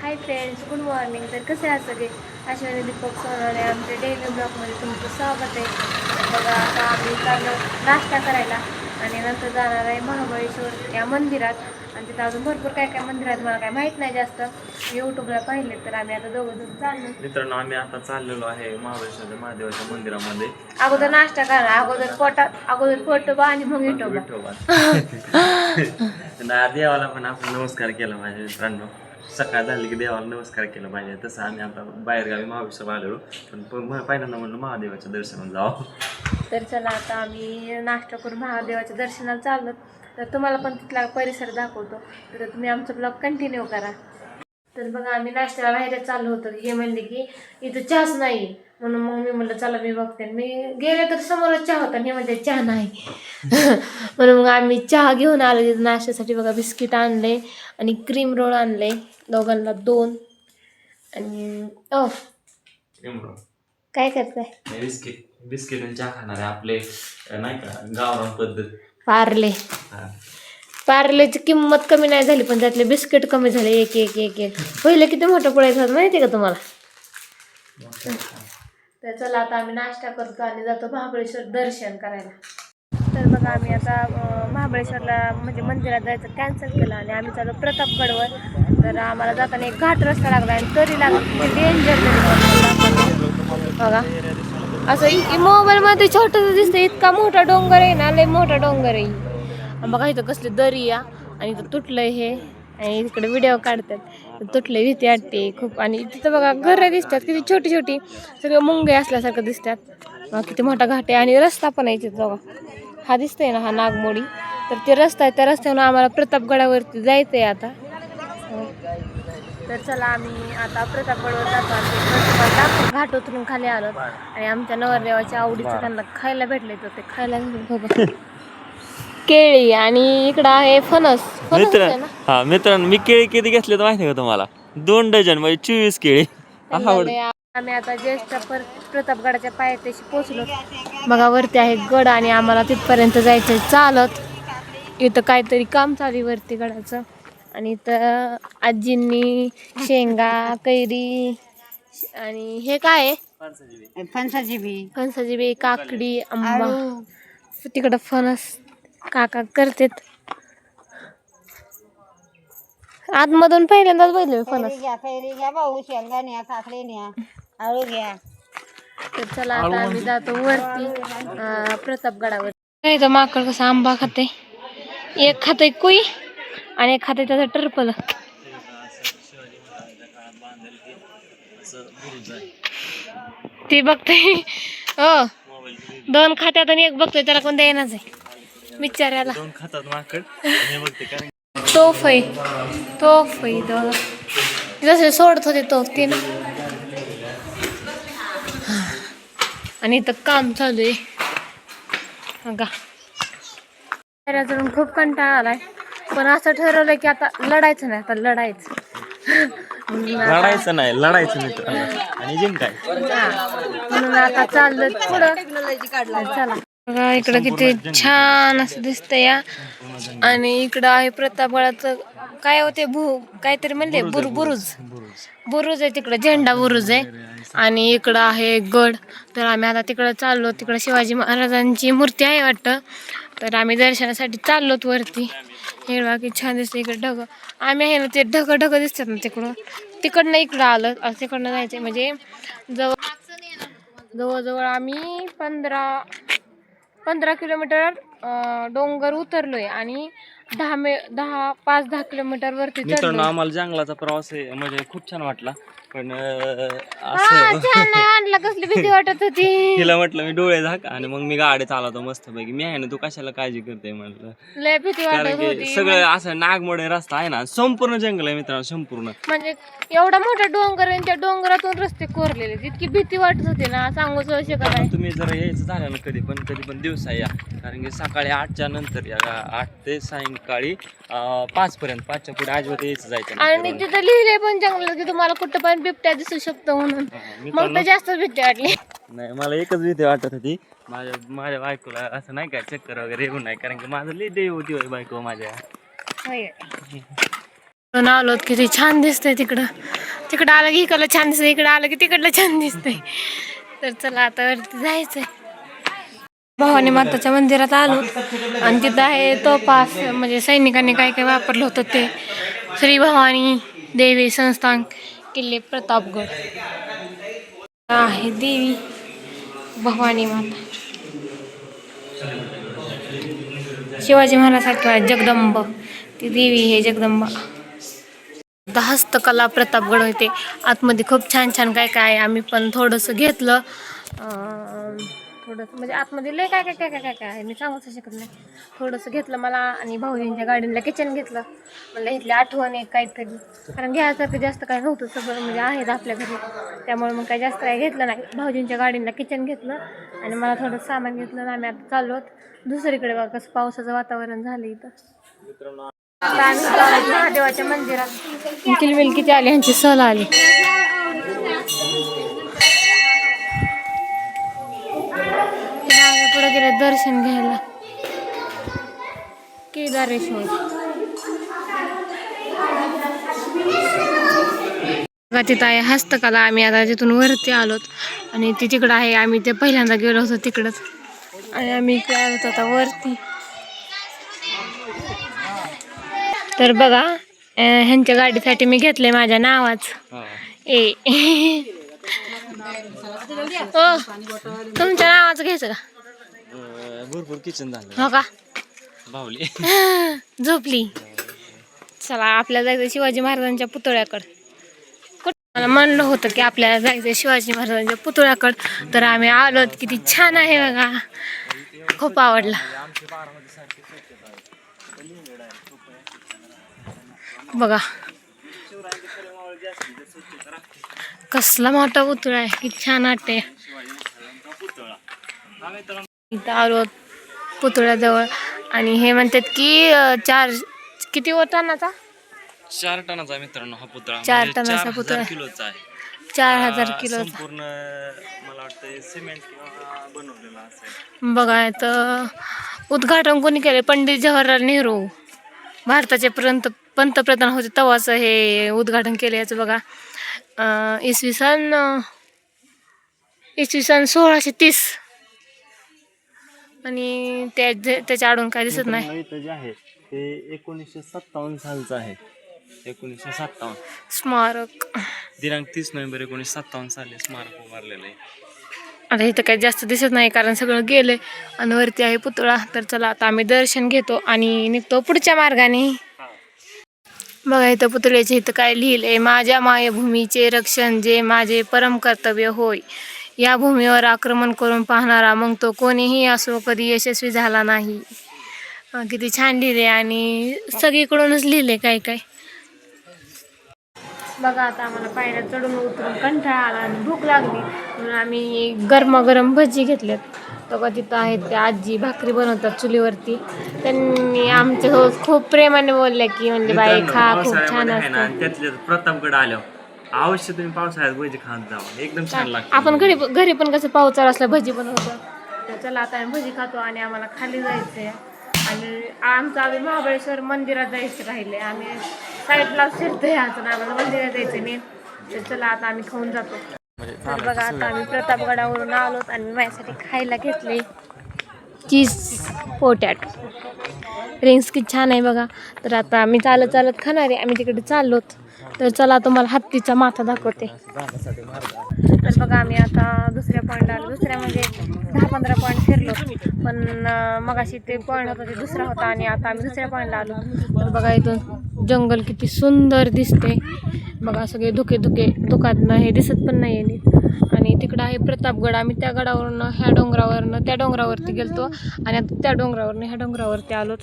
Hi friends, good morning. तर कसे आहात सगळे? अश्विनी दीपक सोनवणे आमच्या डेली ब्लॉगमध्ये तुमचं स्वागत आहे. तर बघा, आता आम्ही चाललो नाश्ता करायला आणि नंतर जाणार आहे महाबळेश्वर या मंदिरात. आणि तिथं अजून भरपूर काय काय मंदिरात मला काय माहीत नाही जास्त, यूट्यूबला पाहिले. तर आम्ही आता दोघं जण चाललो. मित्रांनो, आम्ही आता चाललेलो आहे महाबळेश्वर महादेवाच्या मंदिरामध्ये. अगोदर नाश्ता करा, अगोदर पोटोबा आणि मग विठोबा. देवाला पण आपण नमस्कार केला पाहिजे मित्रांनो. सकाळ झाली की देवाला नमस्कार केला पाहिजे. तसं आम्ही आता बाहेरगावी महाबळेश्वर आलेलो, पण पहिल्यांदा म्हणलं महादेवाच्या दर्शनाला जावं. तर चला, आता आम्ही नाश्ता करून महादेवाच्या दर्शनाला चाललो. तर तुम्हाला पण तिथला परिसर दाखवतो, तर तुम्ही आमचा ब्लॉग कंटिन्यू करा. तर बघा, आम्ही नाश्त्याला बाहेर चाललो होतो. हे म्हणले की इथं चहाच नाही, म्हणून मग मी म्हणलं चला मी बघते. मी गेले तर समोरच चहा होता, हे म्हणजे चहा नाही. म्हणून मग आम्ही चहा घेऊन आलो तिथं नाश्त्यासाठी. बघा, बिस्किट आणले आणि क्रीम रोल आणले, दोघांना 2. आणि काय करताय? बिस्किट आणि चहा खाणार आहे आपले, नाही का, गावरान पद्धत. पार्लेची किंमत कमी नाही झाली, पण त्यातले बिस्किट कमी झाले. एक एक एक एक पहिले किती मोठं पडायचं होतं माहिती का तुम्हाला? तर चला, आता आम्ही नाश्ता करतो आणि जातो महाबळेश्वर दर्शन करायला. तर बघा, आम्ही आता महाबळेश्वरला म्हणजे मंदिरात जायचं कॅन्सल केलं आणि आम्ही चालू प्रतापगडवर. तर आम्हाला जाताना एक घाट रस्ता लागला आणि तरी लागला डेंजर. बघा, असं मोबाईलमध्ये छोटंसं दिसतं, इतका मोठा डोंगर आहे ना, लय मोठा डोंगर आहे. बघा, इथं कसली दरी या आणि इथं तुटलंय हे, आणि इकडे व्हिडिओ काढतात, तुटले भीती वाटते खूप. आणि तिथं बघा घरं दिसतात किती छोटी छोटी, सगळे मुंगे असल्यासारखं दिसतात. किती मोठा घाट आहे आणि रस्ता पण आहे तिथं. बघा, हा दिसतोय ना, हा नागमोडी. तर ते रस्ता आहे, त्या रस्त्यावरून आम्हाला प्रतापगडावरती जायचं आहे आता. तर चला, आम्ही आता प्रतापगडवर जातो आणि घाट उतरून खाली आलो. आणि आमच्या नवरदेवाच्या आवडीचं त्यांना खायला भेटले, तर ते खायला बघा, केळी. आणि इकडं आहे फणस. मित्रांनो, मी केळी किती घेतले तर माहिती आहे का तुम्हाला? 2 डझन, म्हणजे 24 केळी. आम्ही आता ज्येष्ठ प्रतापगडाच्या पायथ्याशी पोहोचलो. बघा, वरती आहे गड आणि आम्हाला तिथपर्यंत जायचंय चालत. इथं काहीतरी काम चालू आहे वरती गडाचं. आणि इथं आजींनी शेंगा, कैरी आणि हे काय आहे, फणसाची बी, काकडी, आंबा. तिकडं फणस काका करतात. आतमधून पहिल्यांदाच बघितलं फणस. तर चला, आता आम्ही जातो वरती प्रतापगडावर. इथं माकड कसं आंबा खाते, एक खाते कुई आणि एक खाते त्याचं टरपल. ती बघते हो, 2 खात्यात आणि 1 बघतोय, त्याला कोण द्यायनाच आहे बिचाऱ्याला. 2 खातात माकड. तोफ आहे जसे सोडत होते तो ते ना. आणि इथं काम चालू आहे बघा. जरून खूप कंटाळा आलाय, पण असं ठरवलं की आता लढायचं नाही, आता लढायचं मित्रांनो, आणि जिंकायचं. म्हणून आता चाललं पुढं. चला बघा, इकडं किती छान असं दिसतंय या. आणि इकडं आहे प्रतापगडाचं काय होते काहीतरी म्हणले बुरुज आहे तिकडं, झेंडा बुरुज आहे. आणि इकडं आहे गड. तर आम्ही आता तिकडं चाललो. तिकडं शिवाजी महाराजांची मूर्ती आहे वाटतं. तर आम्ही दर्शनासाठी चाललोत वरती. हे बाकी छान दिसतं. इकडे ढग, आम्ही आहे ना, ते ढग दिसतात ना तिकडनं इकडं आलं. तिकडनं जायचं म्हणजे जवळजवळ आम्ही 15 किलोमीटर डोंगर उतरलोय आणि 5-10 किलोमीटर वरती मित्रांनो, आम्हाला जंगलाचा प्रवास आहे, म्हणजे खूप छान वाटला. पण छान नाही वाटलं, कसली भीती वाटत होती. तिला म्हटलं मी डोळे झाक आणि मग मी गाडी चालवतो मस्त पैकी. मी आहे ना, तू कशाला काळजी करते म्हटलं. लय भीती वाटत होती. सगळं असं नागमोडे रस्ता आहे ना, संपूर्ण जंगल आहे मित्रांनो, संपूर्ण. म्हणजे एवढा मोठा डोंगर आणि त्या डोंगरातून रस्ते कोरलेले, इतकी भीती वाटत होती ना, सांगूच शकत नाही. तुम्ही जर यायचं झालं ना कधी पण दिवसा या, कारण की सकाळी 8च्या नंतर या, 8 ते सायंकाळी 5 पर्यंत. 5च्या पुढे अजिबात यायचं जायचं. आणि तिथं लिहिले पण जंगलात की तुम्हाला कुठं पण बिबट्या दिसू शकतो म्हणून. मग तर जास्त भीती वाटली. नाही, मला एकच भीती वाटत होती, माझ्या बायकोला असं नाही काय चक्कर वगैरे येऊ नाही, कारण की माझं लई देव होती बायको माझ्या. आलो किती छान दिसतंय तिकडं. तिकडं आलं की इकडलं छान दिसतंय, इकडं आलं की तिकडलं छान दिसतंय. तर चला आता वरती जायचंय. भवानी माताच्या मंदिरात आलो आणि तिथं आहे तो पास म्हणजे सैनिकांनी काय काय वापरलं होतं ते. श्री भवानी देवी संस्थान किल्ले प्रतापगड आहे. देवी भवानी माता शिवाजी महाराजांसारखी जगदंब ती देवी आहे जगदंबा. हस्तकला प्रतापगड होते. आतमध्ये खूप छान छान काय काय आम्ही पण थोडंसं घेतलं. थोडंसं म्हणजे आतमध्ये लय काय काय काय काय काय काय आहे मी सांगूच शकत नाही. थोडंसं घेतलं मला आणि भाऊजींच्या गाडीला किचन घेतलं. मला इथली आठवण आहे काहीतरी, कारण घ्यायसारखं जास्त काय नव्हतं, सगळं म्हणजे आहेत आपल्या घरी, त्यामुळे मग काही जास्त काय घेतलं नाही. भाऊजींच्या गाडीला किचन घेतलं आणि मला थोडं सामान घेतलं आणि आम्ही आता चाललो दुसरीकडे. बघा कसं पावसाचं वातावरण झालं इथं. आता आम्ही जाऊ महादेवाच्या मंदिरात. किलबिल किती आली, ह्यांची सहल आली. पुढे गेले दर्शन घ्यायला केदारेश्वर. तिथं आहे हस्तकला. आम्ही आता तिथून वरती आलोत आणि ती तिकडं आहे. आम्ही ते पहिल्यांदा गेलो होतो तिकडंच आणि आम्ही इकडे आलो आता वरती. तर बघा ह्यांच्या गाडीसाठी मी घेतलंय माझ्या नावाचं ए. हो तुमच्या नावाचं घ्यायचं का? भरपूर किचन झालं हो का? बाहुली झोपली. चला आपल्याला जायचं शिवाजी महाराजांच्या पुतळ्याकडे. मला म्हणलं होतं की आपल्याला जायचं शिवाजी महाराजांच्या पुतळ्याकडे, तर आम्ही आलो. किती छान आहे बघा, खूप आवडला. बघा कसला मोठा पुतळा आहे, किती छान वाटते. इथं आलो पुतळ्याजवळ आणि हे म्हणतात की किती टनाचा? 4 टनाचा मित्रांनो हा पुतळा. 4 टनाचा पुतळा, 4000 किलोचा आहे. 4000 किलोचा. संपूर्ण मला वाटतं सिमेंट किंवा बनवलेला असेल. बघा तर उद्घाटन कोणी केले? पंडित जवाहरलाल नेहरू, भारताचे पंतप्रधान होते तेव्हाच हे उद्घाटन केले याचं. बघा इसवी सन 1630 आणि त्याच्या आडून काय दिसत नाही. इथं जे आहे ते 1957 सालचं आहे. 1957 स्मारक दिनांक 30 नोव्हेंबर 1957 साली स्मारक उभारलेलं आहे. आता इथं काही जास्त दिसत नाही कारण सगळं गेलंय आणि वरती आहे पुतळा. तर चला आता आम्ही दर्शन घेतो आणि निघतो पुढच्या मार्गाने. बघा इथं पुतळ्याचे इथं काय लिहिलंय? माझ्या मायभूमीचे रक्षण जे माझे परम कर्तव्य होय. या भूमीवर आक्रमण करून पाहणारा मग तो कोणीही असो कधी यशस्वी झाला नाही. किती छान लिहिले आणि सगळीकडूनच लिहिले काय काय. बघा आता आम्हाला पायऱ्या चढून उतरून कंटाळा आला आणि भूक लागली म्हणून आम्ही गरमागरम भजी घेतल्यात. तर तिथं आहेत त्या आजी भाकरी बनवतात चुलीवरती. त्यांनी आमच्यासोबत खूप प्रेमाने बोलल्या की म्हणजे बाई खा, खूप छान असतं. त्यातले प्रतापगड आल्यावर अवश्य तुम्ही पावसाळ्यात भजी खात जावा, एकदम छान लागतं. आपण घरी पण कसं पावसाळा असला भजी बनवतो. तर चला आता आम्ही भजी खातो आणि आम्हाला खाली जायचंय आणि आमचं आम्ही महाबळेश्वर मंदिरात जायचं राहिले. आम्ही साईडला फिरतोय अजून, आम्हाला मंदिरात जायचं नाही. तर चला आता आम्ही खाऊन जातो. तर बघा आता आम्ही प्रतापगडावरून आलोत आणि माझ्यासाठी खायला घेतले चीज पोटॅटो रिंग्स. किती छान आहे बघा. तर आता आम्ही चालत चालत खाणार आहे, आम्ही तिकडे चाललोत. तर चला तुम्हाला हत्तीचा माथा दाखवते. तर बघा आम्ही आता दुसऱ्या पॉईंटला आलो. दुसऱ्या म्हणजे 10-15 पॉईंट फिरलो, पण मगाशी ते पॉईंट होता ते दुसरा होता आणि आता आम्ही दुसऱ्या पॉईंटला आलो. तर बघा इथून जंगल किती सुंदर दिसते. बघा सगळे धुक्यातनं हे दिसत पण नाही आहे. आणि तिकडं आहे प्रतापगड. आम्ही त्या गडावरनं ह्या डोंगरावरनं त्या डोंगरावरती गेलतो आणि आता त्या डोंगरावरनं ह्या डोंगरावरती आलोत.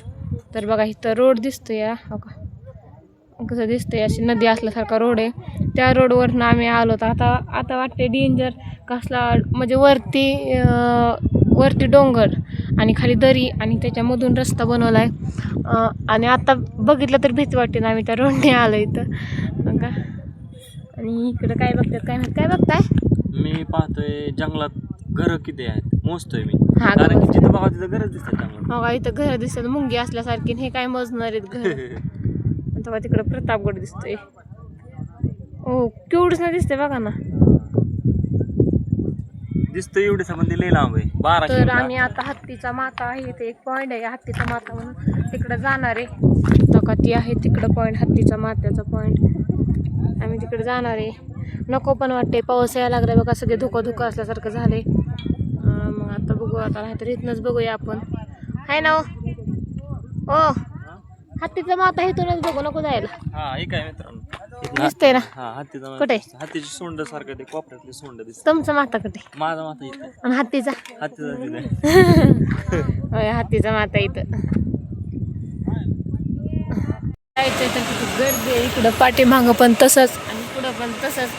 तर बघा इथं रोड दिसतो या, हो का कसं दिसतंय, अशी नदी असल्यासारखा रोड आहे. त्या रोडवरनं आम्ही आलोत. आता वाटते डेंजर कसला म्हणजे वरती डोंगर आणि खाली दरी आणि त्याच्यामधून रस्ता बनवला आहे. आणि आता बघितलं तर भीती वाटते ना, आम्ही त्या रोडने आलो इथं बघा. आणि इकडं काय बघतात काय बघताय? मी पाहतोय जंगलात घरं किती आहेत मोजतोय मी. हा कारण की जिथं बघा तिथं घरच दिसतात जंगलात. हो का, इथं घर दिसतात मुंगी असल्यासारखी. हे काय मोजणार आहेत घर? तेव्हा तिकडं प्रतापगड दिसतोय. हो केवढंच नाही दिसतंय बघा ना. दिसतं एवढे संबंधी लई लांब आहे 12 तर किलोमीटर. आम्ही आता हत्तीचा माता आहे, इथे एक पॉईंट आहे हत्तीचा माता म्हणून, तिकडं जाणार आहे. तो का ती आहे तिकडं पॉईंट, हत्तीचा मात्याचा पॉईंट. आम्ही तिकडे जाणार आहे. नको पण वाटते, पाऊस यायला लागला बघा, सगळे धुकं धुकं असल्यासारखं झालंय. मग आता बघू, आता नाहीतर इथनंच बघूया आपण. हाय ना ओ हत्तीचा माता इथूनच बघू, नको जायला. हा हे काय मित्रांनो दिसतंय ना. हा हत्तीचा कुठे? हत्तीची सोंड सारखं ते कोपऱ्यातली सोंड दिसत. तुमचा माता कुठे? माझा माता इथं आणि हत्तीचा? हत्तीचा तिथे. होय हत्तीचा माता इथं. जायचंय तर किती गर्दी आहे इकडं, पाठीमागं पण तसंच आणि पुढं पण तसंच.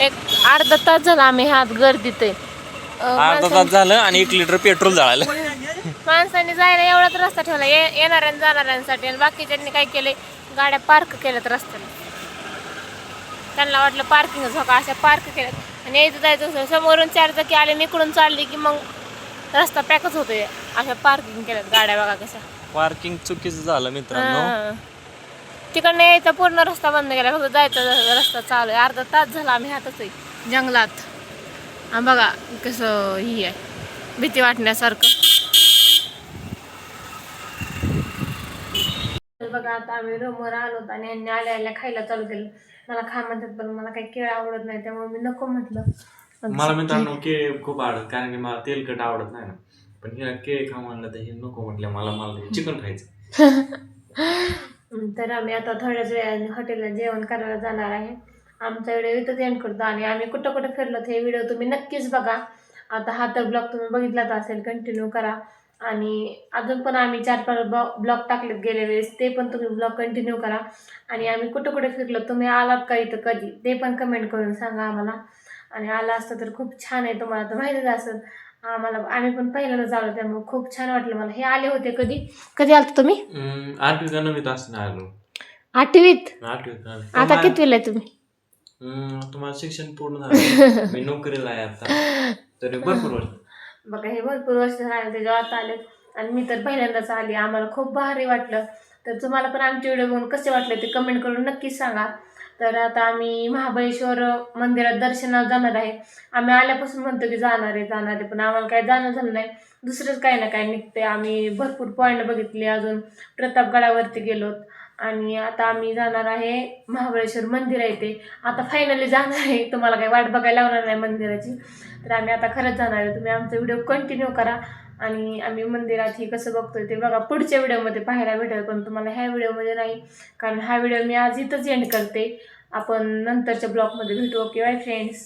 एक अर्धा तास झाला आम्ही ह्यात गर्दीत आहे. अर्धा तास झालं आणि 1 लिटर पेट्रोल जाळालं. माणसांनी जायला एवढाच रस्ता ठेवला येणाऱ्या जाणाऱ्यांसाठी, आणि बाकीच्यांनी काय केले, गाड्या पार्क केल्यात रस्त्याला. त्यांना वाटलं पार्किंगच हो का, अशा पार्क केल्यात. आणि यायचं जायचं समोरून 4 चाकी आले, इकडून चालली की मग रस्ता पॅकच होतोय. अशा पार्किंग केल्यात गाड्या बघा कशा. पार्किंग चुकीचं झालं मित्रांनो. तिकडनं यायचा पूर्ण रस्ता बंद केला, फक्त जायचा रस्ता चालू आहे. अर्धा तास झाला आम्ही हातच आहे जंगलात. आणि बघा कसं ही आहे, भीती वाटण्यासारखं. बघा आता आम्ही रूमवर आलो आणि यांनी आल्या खायला चालू केलं. मला खा म्हणतात पण मला काही केळ आवडत नाही, त्यामुळे मी नको म्हटलं. मला मित्रांनो केळ खूप आवडत, कारण की मला तेलकट आवडत नाही ना. पण हिला केळ खा म्हणलं तर हे नको म्हटलं, मला चिकन खायचं. तर आम्ही आता थोड्याच वेळाने हॉटेलला जेवण करायला जाणार आहे. आमचा व्हिडिओ इथंच एंड करतो आणि आम्ही कुठं कुठं फिरलो हे व्हिडिओ तुम्ही नक्कीच बघा. आता हा तर ब्लॉग तुम्ही बघितलाच असेल, कंटिन्यू करा. आणि अजून पण आम्ही 4-5 ब्लॉग टाकलेत गेल्या वेळेस, ते पण तुम्ही ब्लॉग कंटिन्यू करा. आणि आम्ही कुठं कुठे फिरलो, तुम्ही आलात का इथं कधी, ते पण कमेंट करून सांगा आम्हाला. आणि आला असतं तर खूप छान आहे, तुम्हाला तर माहितीच असेल. आम्ही पण पहिल्यांदाच आलो, त्यामुळे खूप छान वाटलं मला. हे आले होते कधी आलता तुम्ही? 8वी का 9वीत असताना आलो. 8वीत? 8वीत. आता कितवीला आहे तुम्ही? तुम्हाला शिक्षण पूर्ण झालं, मी नोकरीला आहे आता, तर भरपूर वर्ष. बघा हे भरपूर वर्ष झाले त्याच्या आता आले, आणि मी तर पहिल्यांदाच आली. आम्हाला खूप भारी वाटलं. तर तुम्हाला पण आमचे व्हिडिओ बघून कसे वाटले ते कमेंट करून नक्कीच सांगा. तर आता आम्ही महाबळेश्वर मंदिरात दर्शनाला जाणार आहे. आम्ही आल्यापासून म्हणतो की जाणार आहे, पण आम्हाला काही जाणं झालं नाही. दुसरंच काही ना काही निघते. आम्ही भरपूर पॉईंट बघितले, अजून प्रतापगडावरती गेलोत. आणि आता आम्ही जाणार आहे महाबळेश्वर मंदिर आहे ते. आता फायनली जाणार आहे, तुम्हाला काही वाट बघायला लावणार नाही मंदिराची. तर आम्ही आता खरंच जाणार आहे. तुम्ही आमचा व्हिडिओ कंटिन्यू करा. आणि आम्ही मंदिरात हे कसं बघतोय ते बघा पुढच्या व्हिडिओमध्ये पाहायला भेटेल, पण तुम्हाला ह्या व्हिडिओमध्ये नाही, कारण हा व्हिडिओ मी आज इथंच एंड करते. आपण नंतरच्या ब्लॉगमध्ये भेटू. Okay bye friends.